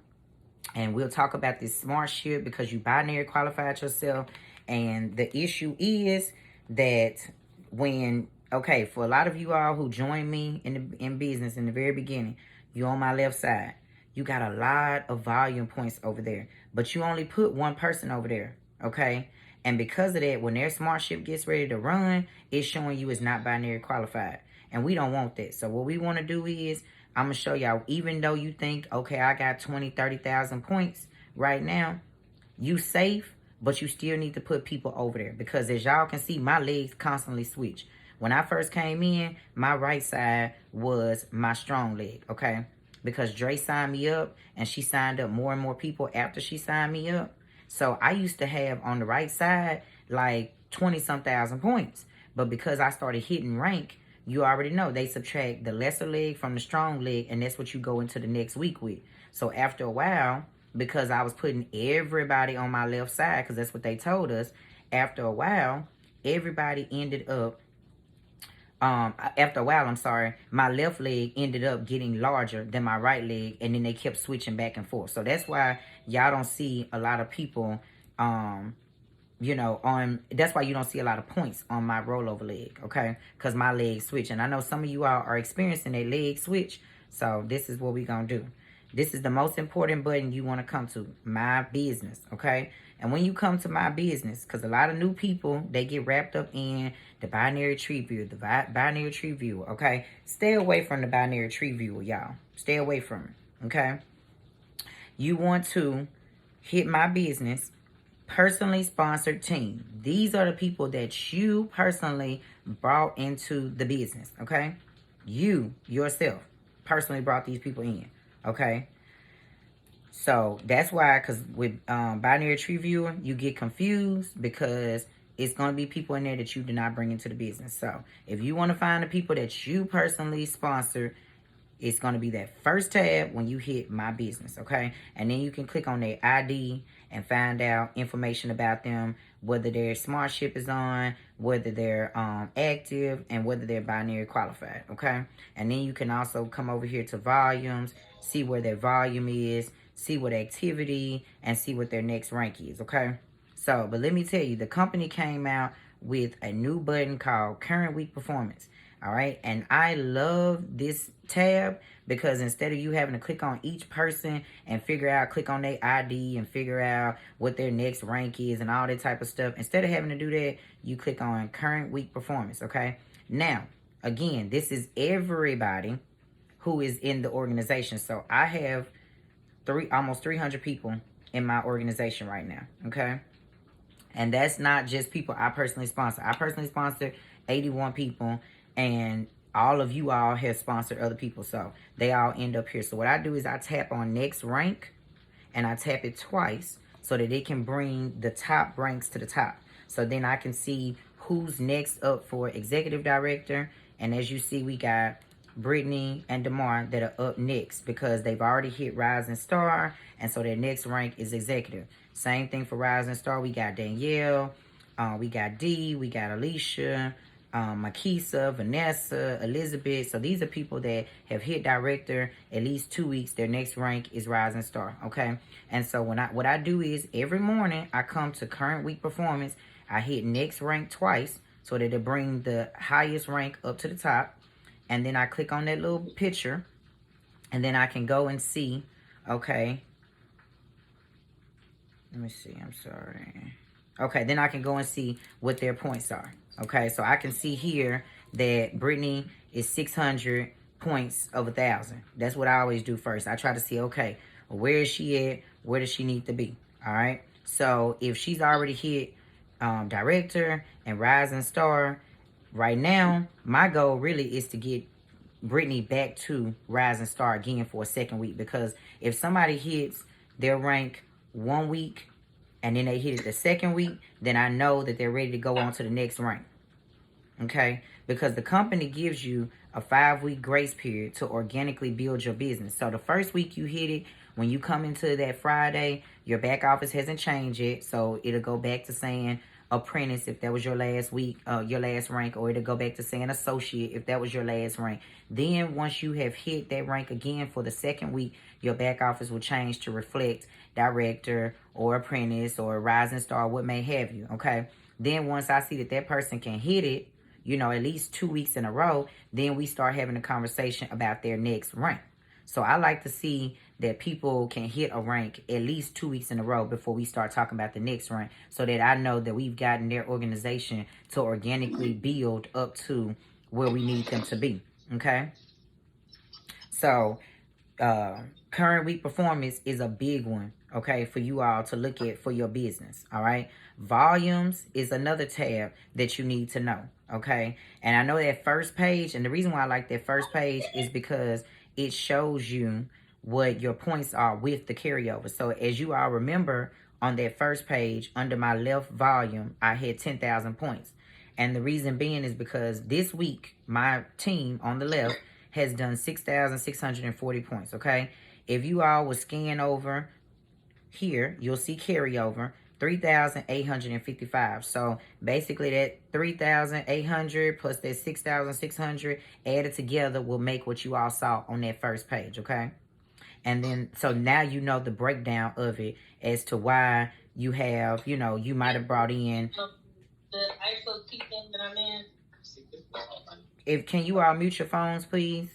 [SPEAKER 1] and we'll talk about this smart shit, because you binary qualified yourself. And the issue is that for a lot of you all who joined me in business in the very beginning, you're on my left side. You got a lot of volume points over there, but you only put one person over there, okay? And because of that, when their smart ship gets ready to run, it's showing you it's not binary qualified. And we don't want that. So what we want to do is, I'm going to show y'all, even though you think, okay, I got 20, 30,000 points right now, you safe, but you still need to put people over there. Because as y'all can see, my legs constantly switch. When I first came in, my right side was my strong leg, okay? Because Dre signed me up, and she signed up more and more people after she signed me up. So I used to have on the right side like 20-some thousand points. But because I started hitting rank, you already know they subtract the lesser leg from the strong leg, and that's what you go into the next week with. So after a while, because I was putting everybody on my left side, because that's what they told us, after a while, everybody ended up after a while, I'm sorry, my left leg ended up getting larger than my right leg, and then they kept switching back and forth. So that's why y'all don't see a lot of people, that's why you don't see a lot of points on my rollover leg, okay? Because my leg switch. And I know some of you all are experiencing a leg switch. So this is what we're going to do. This is the most important button you want to come to, my business, okay? And when you come to my business, because a lot of new people, they get wrapped up in the binary tree viewer, the binary tree viewer, okay? Stay away from the binary tree viewer, y'all. Stay away from it, okay? You want to hit my business, personally sponsored team. These are the people that you personally brought into the business, okay? You, yourself, personally brought these people in, okay? So that's why, because with binary tree viewer, you get confused because it's going to be people in there that you did not bring into the business. So if you want to find the people that you personally sponsored, it's going to be that first tab when you hit my business, okay? And then you can click on their ID and find out information about them, whether their smart ship is on, whether they're active, and whether they're binary qualified, okay? And then you can also come over here to volumes, see where their volume is, see what activity, and see what their next rank is, okay? So, but let me tell you, the company came out with a new button called Current Week Performance. All right. And I love this tab because instead of you having to click on each person and click on their ID and figure out what their next rank is and all that type of stuff, instead of having to do that, you click on current week performance. Okay. Now, again, this is everybody who is in the organization. So I have almost 300 people in my organization right now. Okay. And that's not just people I personally sponsor. I personally sponsored 81 people. And all of you all have sponsored other people. So they all end up here. So what I do is I tap on next rank. And I tap it twice so that it can bring the top ranks to the top. So then I can see who's next up for executive director. And as you see, we got Brittany and DeMar that are up next because they've already hit Rising Star. And so their next rank is executive. Same thing for Rising Star. We got Danielle. We got Dee. We got Alicia. Makisa, Vanessa, Elizabeth. So these are people that have hit director at least 2 weeks. Their next rank is Rising Star. Okay. And so what I do is every morning I come to current week performance. I hit next rank twice so that it bring the highest rank up to the top. And then I click on that little picture and then I can go and see. Okay. Let me see. I'm sorry. Okay. Then I can go and see what their points are. Okay, so I can see here that Brittany is 600 points of 1,000. That's what I always do first. I try to see, okay, well, where is she at? Where does she need to be? All right. So if she's already hit director and rising star, right now, my goal really is to get Brittany back to rising star again for a second week. Because if somebody hits their rank 1 week, and then they hit it the second week, then I know that they're ready to go on to the next rank. Okay? Because the company gives you a 5-week grace period to organically build your business. So the first week you hit it, when you come into that Friday, your back office hasn't changed yet. So it'll go back to saying apprentice if that was your last week, your last rank, or it'll go back to saying associate if that was your last rank. Then once you have hit that rank again for the second week, your back office will change to reflect director or apprentice or rising star, what may have you. Okay. Then once I see that that person can hit it, at least 2 weeks in a row, then we start having a conversation about their next rank. So I like to see that people can hit a rank at least 2 weeks in a row before we start talking about the next rank, so that I know that we've gotten their organization to organically build up to where we need them to be. Okay? So current week performance is a big one, okay, for you all to look at for your business. All right, volumes is another tab that you need to know. Okay, and I know that first page, and the reason why I like that first page is because it shows you what your points are with the carryover. So as you all remember, on that first page under my left volume, I had 10,000 points. And the reason being is because this week my team on the left has done 6,640 points, okay? If you all would scan over here, you'll see carryover, 3,855. So basically that 3,800 plus that 6,600 added together will make what you all saw on that first page, okay? And then, so now you know the breakdown of it as to why you have, you might have brought in. The ISO teaching that I'm in. Can you all mute your phones, please?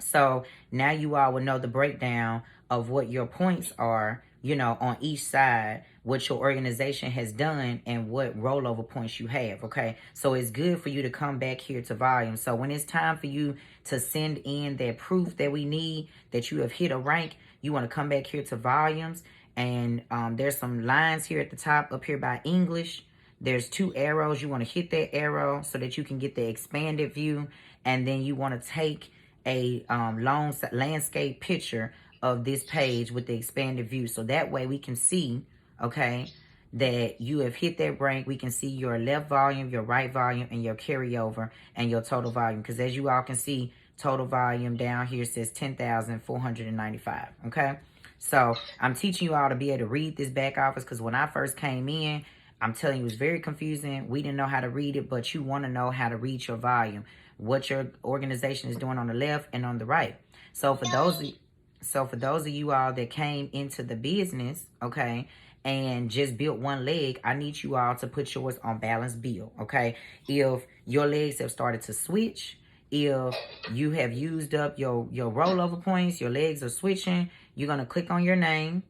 [SPEAKER 1] So now you all will know the breakdown of what your points are, on each side, what your organization has done, and what rollover points you have, okay? So it's good for you to come back here to volume. So when it's time for you to send in that proof that we need that you have hit a rank, you want to come back here to volumes, and there's some lines here at the top up here by English. There's 2 arrows. You want to hit that arrow so that you can get the expanded view. And then you want to take a long landscape picture of this page with the expanded view. So that way we can see, okay, that you have hit that rank. We can see your left volume, your right volume, and your carryover, and your total volume. Because as you all can see, total volume down here says 10,495, okay? So I'm teaching you all to be able to read this back office, because when I first came in, I'm telling you, it was very confusing. We didn't know how to read it, but you want to know how to read your volume, what your organization is doing on the left and on the right. So for those of you all that came into the business, okay, and just built one leg, I need you all to put yours on balance bill, okay? If your legs have started to switch, if you have used up your rollover points, your legs are switching, you're going to click on your name,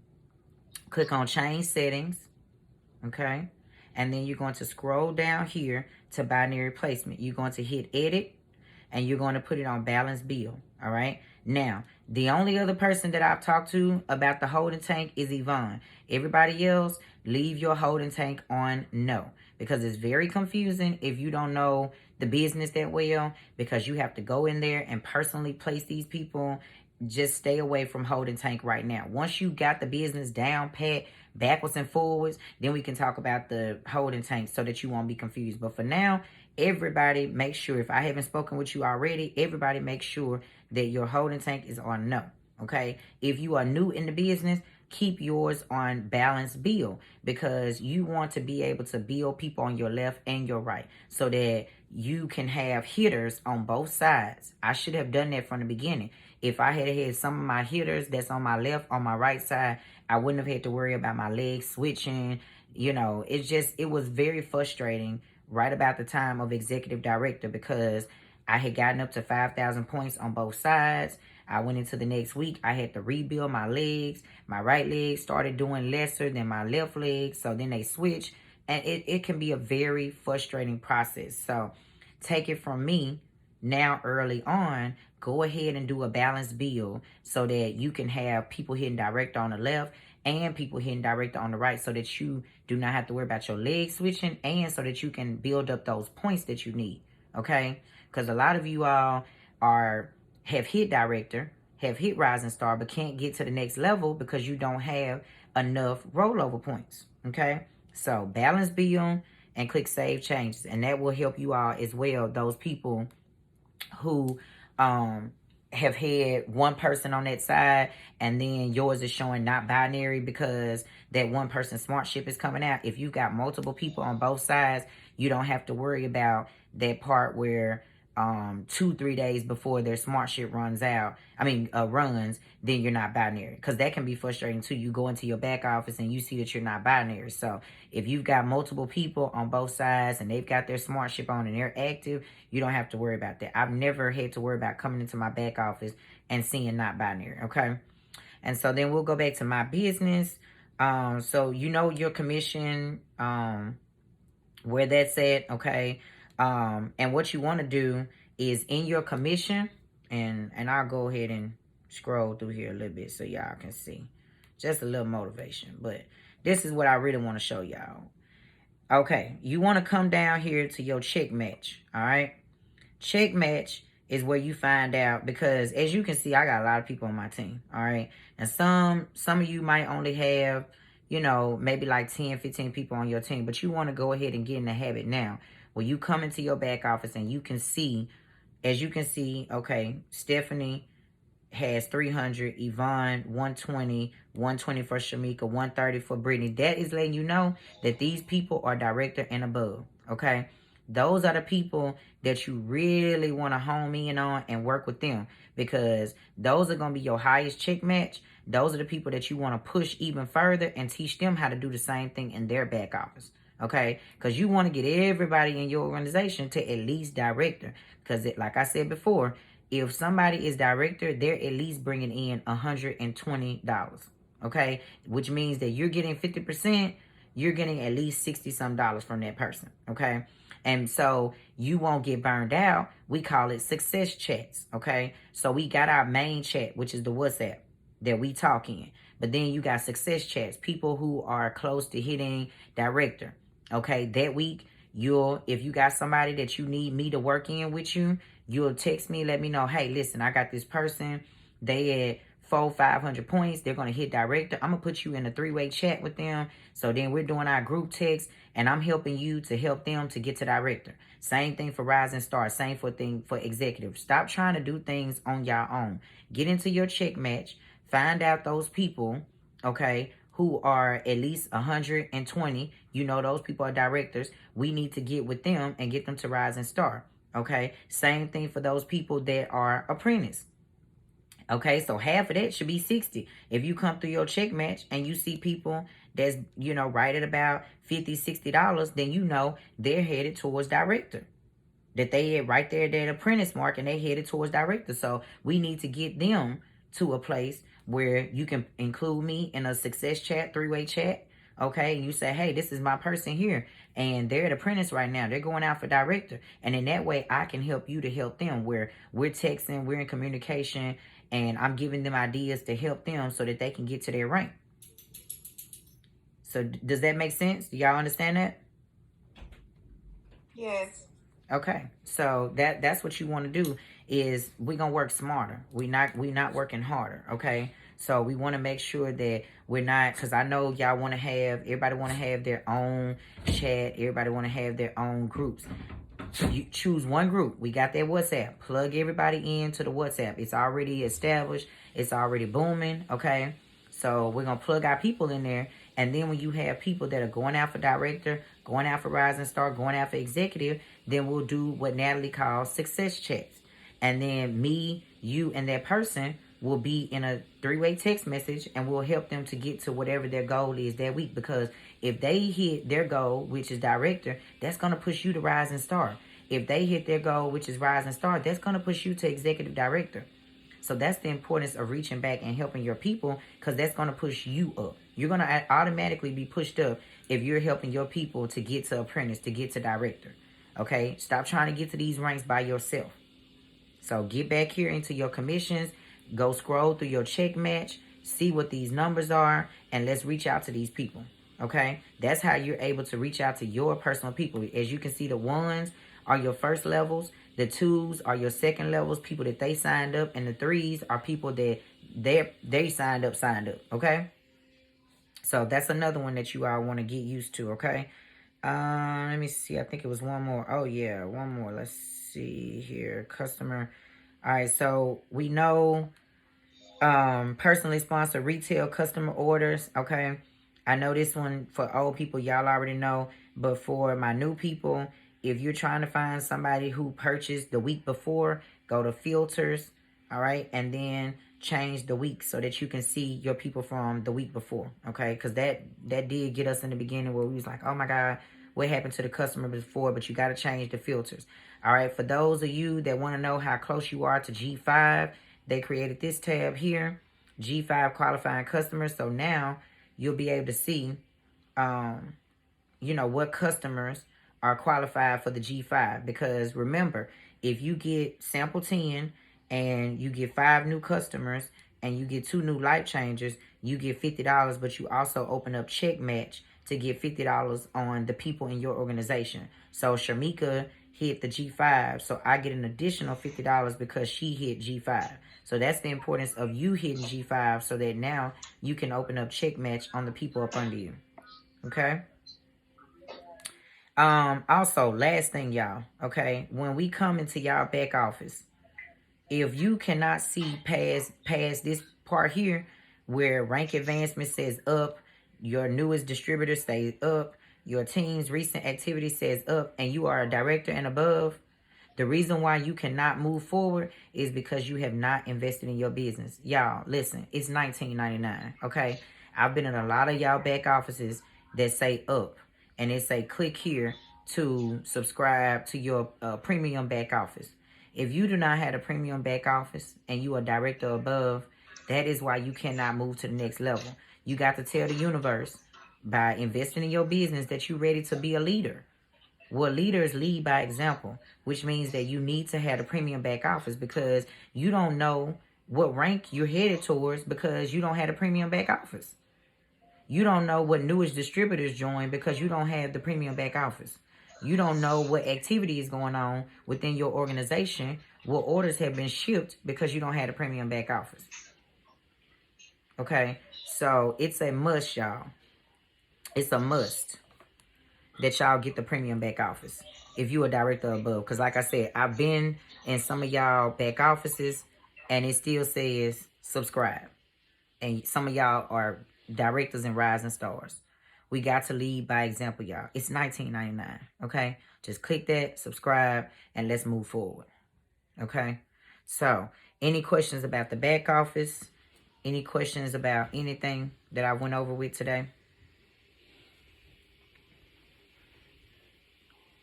[SPEAKER 1] click on change settings, okay? And then you're going to scroll down here to binary placement. You're going to hit edit, and you're going to put it on balance bill, all right? Now, the only other person that I've talked to about the holding tank is Yvonne. Everybody else, leave your holding tank on no, because it's very confusing if you don't know the business that well, because you have to go in there and personally place these people. Just stay away from holding tank right now. Once you got the business down pat, backwards and forwards, then we can talk about the holding tank so that you won't be confused. But for now, everybody make sure, if I haven't spoken with you already, everybody make sure that your holding tank is on no, okay? If you are new in the business, keep yours on balance bill, because you want to be able to build people on your left and your right so that you can have hitters on both sides. I should have done that from the beginning. If I had some of my hitters that's on my left, on my right side, I wouldn't have had to worry about my legs switching. It was very frustrating right about the time of executive director, because I had gotten up to 5,000 points on both sides. I went into the next week. I had to rebuild my legs. My right leg started doing lesser than my left leg. So then they switched. And it can be a very frustrating process. So take it from me now early on, go ahead and do a balanced build so that you can have people hitting director on the left and people hitting director on the right, so that you do not have to worry about your leg switching, and so that you can build up those points that you need, okay? Because a lot of you all have hit director, have hit rising star, but can't get to the next level because you don't have enough rollover points, okay? So balance bill and click save changes, and that will help you all as well, those people who have had one person on that side and then yours is showing not binary because that one person's smart ship is coming out. If you've got multiple people on both sides, you don't have to worry about that part where 2-3 days before their smart ship runs, then you're not binary, because that can be frustrating too. You go into your back office and you see that you're not binary. So if you've got multiple people on both sides and they've got their smart ship on and they're active, you don't have to worry about that. I've never had to worry about coming into my back office, and seeing not binary, okay? And so then we'll go back to my business. So you know your commission, where that's at, okay? And what you want to do is in your commission, and I'll go ahead and scroll through here a little bit so y'all can see. Just a little motivation, but this is what I really want to show y'all. Okay, you want to come down here to your check match, all right? Check match is where you find out, because as you can see, I got a lot of people on my team, all right? And some of you might only have, you know, maybe like 10, 15 people on your team, but you want to go ahead and get in the habit now where you come into your back office and you can see, as you can see, okay, Stephanie has 300, Yvonne 120, 120 for Shamika, 130 for Brittany. That is letting you know that these people are director and above, okay? Those are the people that you really want to home in on and work with them, because those are going to be your highest check match. Those are the people that you want to push even further and teach them how to do the same thing in their back office, okay? Because you want to get everybody in your organization to at least director, because like I said before, if somebody is director, they're at least bringing in $120, okay? Which means that you're getting 50%, you're getting at least 60 some dollars from that person, okay? And so you won't get burned out. We call it success chats, okay? So we got our main chat, which is the WhatsApp that we talk in. But then you got success chats, people who are close to hitting director, okay? That week, if you got somebody that you need me to work in with you, you'll text me, let me know, hey, listen, I got this person. They at 500 points. They're going to hit director. I'm going to put you in a 3-way chat with them. So then we're doing our group text, and I'm helping you to help them to get to director. Same thing for Rising Star. Same thing for executive. Stop trying to do things on your own. Get into your check match. Find out those people, okay, who are at least 120. You know those people are directors. We need to get with them and get them to Rising Star. Okay, same thing for those people that are apprentice. Okay, so half of that should be 60. If you come through your check match and you see people that's, you know, right at about $50, $60, then you know they're headed towards director. That they right there at that apprentice mark and they headed towards director. So we need to get them to a place where you can include me in a success chat, 3-way chat. Okay, and you say, hey, this is my person here, and they're at apprentice right now. They're going out for director. And in that way, I can help you to help them, where we're texting, we're in communication, and I'm giving them ideas to help them so that they can get to their rank. So does that make sense? Do y'all understand that?
[SPEAKER 2] Yes.
[SPEAKER 1] Okay, so that's what you want to do, is we're going to work smarter. We're not working harder, okay? So we want to make sure that we're not, because I know y'all want to have, everybody want to have their own chat. Everybody want to have their own groups. You choose one group. We got that WhatsApp. Plug everybody into the WhatsApp. It's already established. It's already booming, okay? So we're going to plug our people in there. And then when you have people that are going out for director, going out for Rising Star, going out for executive, then we'll do what Natalie calls success chats. And then me, you, and that person will be in a 3-way text message, and we'll help them to get to whatever their goal is that week. Because if they hit their goal, which is director, that's going to push you to Rising Star. If they hit their goal, which is Rising Star, that's going to push you to executive director. So that's the importance of reaching back and helping your people, because that's going to push you up. You're going to automatically be pushed up if you're helping your people to get to apprentice, to get to director. Okay? Stop trying to get to these ranks by yourself. So get back here into your commissions. Go scroll through your check match. See what these numbers are. And let's reach out to these people. Okay? That's how you're able to reach out to your personal people. As you can see, the 1s are your first levels. The 2s are your second levels, people that they signed up. And the 3s are people that they signed up. Okay? So that's another one that you all want to get used to, okay? Let me see. I think it was one more. Oh, yeah, one more. Let's see here. Customer. All right, so we know personally sponsored retail customer orders, okay? I know this one for old people, y'all already know. But for my new people, if you're trying to find somebody who purchased the week before, go to filters, all right? And then change the week so that you can see your people from the week before, okay? Because that did get us in the beginning where we was like, oh my God, what happened to the customer before? But you got to change the filters. All right, for those of you that want to know how close you are to G5, they created this tab here, G5 qualifying customers. So now you'll be able to see, what customers are qualified for the G5. Because remember, if you get sample 10 and you get 5 new customers and you get 2 new life changers, you get $50, but you also open up check match to get $50 on the people in your organization. So Sharmika hit the G5, so I get an additional $50 because she hit G5. So that's the importance of you hitting G5, so that now you can open up check match on the people up under you. Okay? Also, last thing, y'all, okay, when we come into y'all back office, if you cannot see past this part here where rank advancement says up, your newest distributor stays up, your team's recent activity says up, and you are a director and above, the reason why you cannot move forward is because you have not invested in your business. Y'all, listen, it's $19.99, okay? I've been in a lot of y'all back offices that say up, and it say click here to subscribe to your premium back office. If you do not have a premium back office and you are director above, that is why you cannot move to the next level. You got to tell the universe by investing in your business that you're ready to be a leader. Well, leaders lead by example, which means that you need to have a premium back office, because you don't know what rank you're headed towards because you don't have a premium back office. You don't know what newest distributors join because you don't have the premium back office. You don't know what activity is going on within your organization, what orders have been shipped, because you don't have a premium back office. Okay? So it's a must, y'all. It's a must that y'all get the premium back office if you a director above. Because like I said, I've been in some of y'all back offices and it still says subscribe. And some of y'all are directors and rising stars. We got to lead by example, y'all. It's $19.99, okay? Just click that, subscribe, and let's move forward, okay? So, any questions about the back office? Any questions about anything that I went over with today?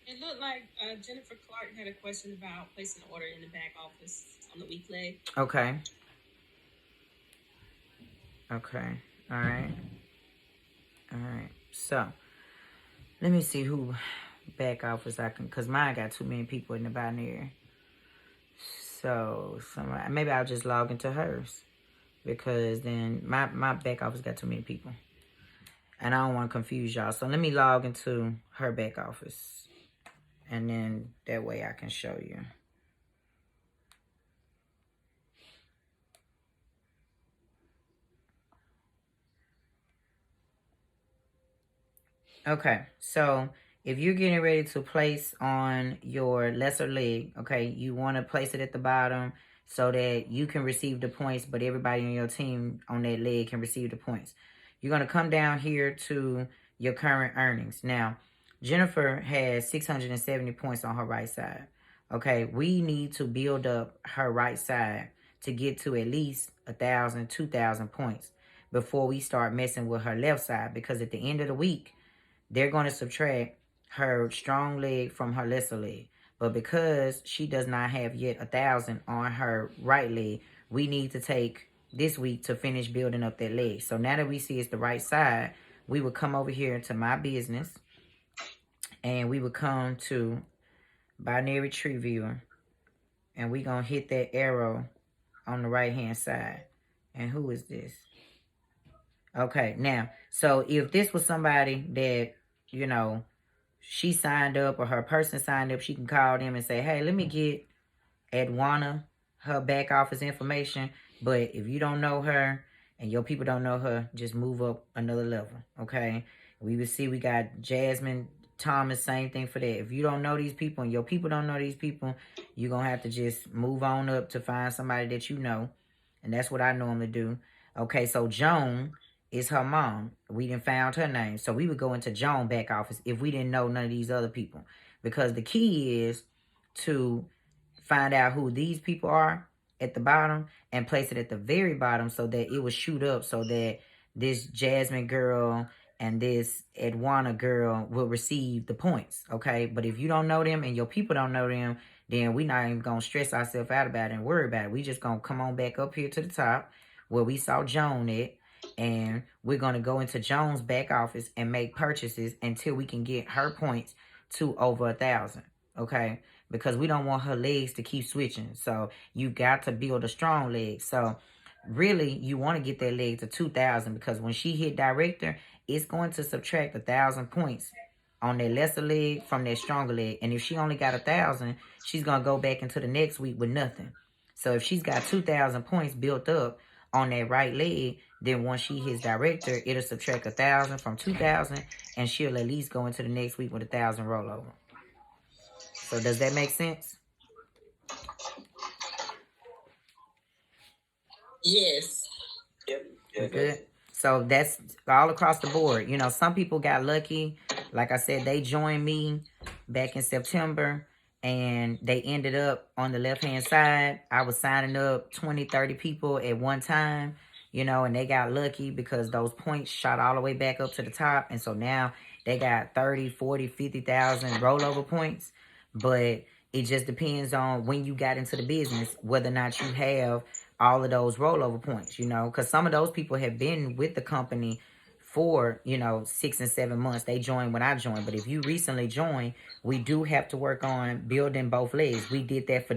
[SPEAKER 2] It looked like Jennifer Clark had a question about placing an order in the back office on the week leg.
[SPEAKER 1] Okay. Okay. All right. All right. So, let me see who back office I can, because mine got too many people in the binary. So, maybe I'll just log into hers, because then my back office got too many people. And I don't want to confuse y'all. So, let me log into her back office. And then that way I can show you. Okay, so if you're getting ready to place on your lesser leg, okay, you want to place it at the bottom so that you can receive the points, but everybody on your team on that leg can receive the points. You're going to come down here to your current earnings. Now, Jennifer has 670 points on her right side. Okay, we need to build up her right side to get to at least 1,000, 2,000 points before we start messing with her left side, because at the end of the week, they're going to subtract her strong leg from her lesser leg. But because she does not have yet 1,000 on her right leg, we need to take this week to finish building up that leg. So now that we see it's the right side, we would come over here to my business, and we would come to binary tree viewer, and we're going to hit that arrow on the right hand side. And who is this? Okay, now, so if this was somebody that, she signed up or her person signed up, she can call them and say, hey, let me get Edwana her back office information. But if you don't know her and your people don't know her, just move up another level, okay? We will see we got Jasmine Thomas, same thing for that. If you don't know these people and your people don't know these people, you're going to have to just move on up to find somebody that you know. And that's what I normally do. Okay, so Joan is her mom. We didn't found her name. So we would go into Joan back office if we didn't know none of these other people. Because the key is to find out who these people are at the bottom and place it at the very bottom so that it will shoot up, so that this Jasmine girl and this Edwana girl will receive the points, okay? But if you don't know them and your people don't know them, then we not even gonna stress ourselves out about it and worry about it. We just gonna come on back up here to the top where we saw Joan at, and we're gonna go into Joan's back office and make purchases until we can get her points to over 1,000, okay? Because we don't want her legs to keep switching. So you got to build a strong leg. So really, you want to get that leg to 2,000, because when she hit director, it's going to subtract 1,000 points on that lesser leg from that stronger leg. And if she only got 1,000, she's going to go back into the next week with nothing. So if she's got 2,000 points built up on that right leg, then once she hits director, it'll subtract 1,000 from 2,000, and she'll at least go into the next week with 1,000 rollover. So does that make sense?
[SPEAKER 2] Yes.
[SPEAKER 3] Yep.
[SPEAKER 1] Good. So that's all across the board. You know, some people got lucky. Like I said, they joined me back in September, and they ended up on the left-hand side. I was signing up 20, 30 people at one time, you know, and they got lucky because those points shot all the way back up to the top. And so now they got 30, 40, 50,000 rollover points. But it just depends on when you got into the business, whether or not you have all of those rollover points, you know, because some of those people have been with the company for, you know, 6 and 7 months. They joined when I joined. But if you recently joined, we do have to work on building both legs. We did that for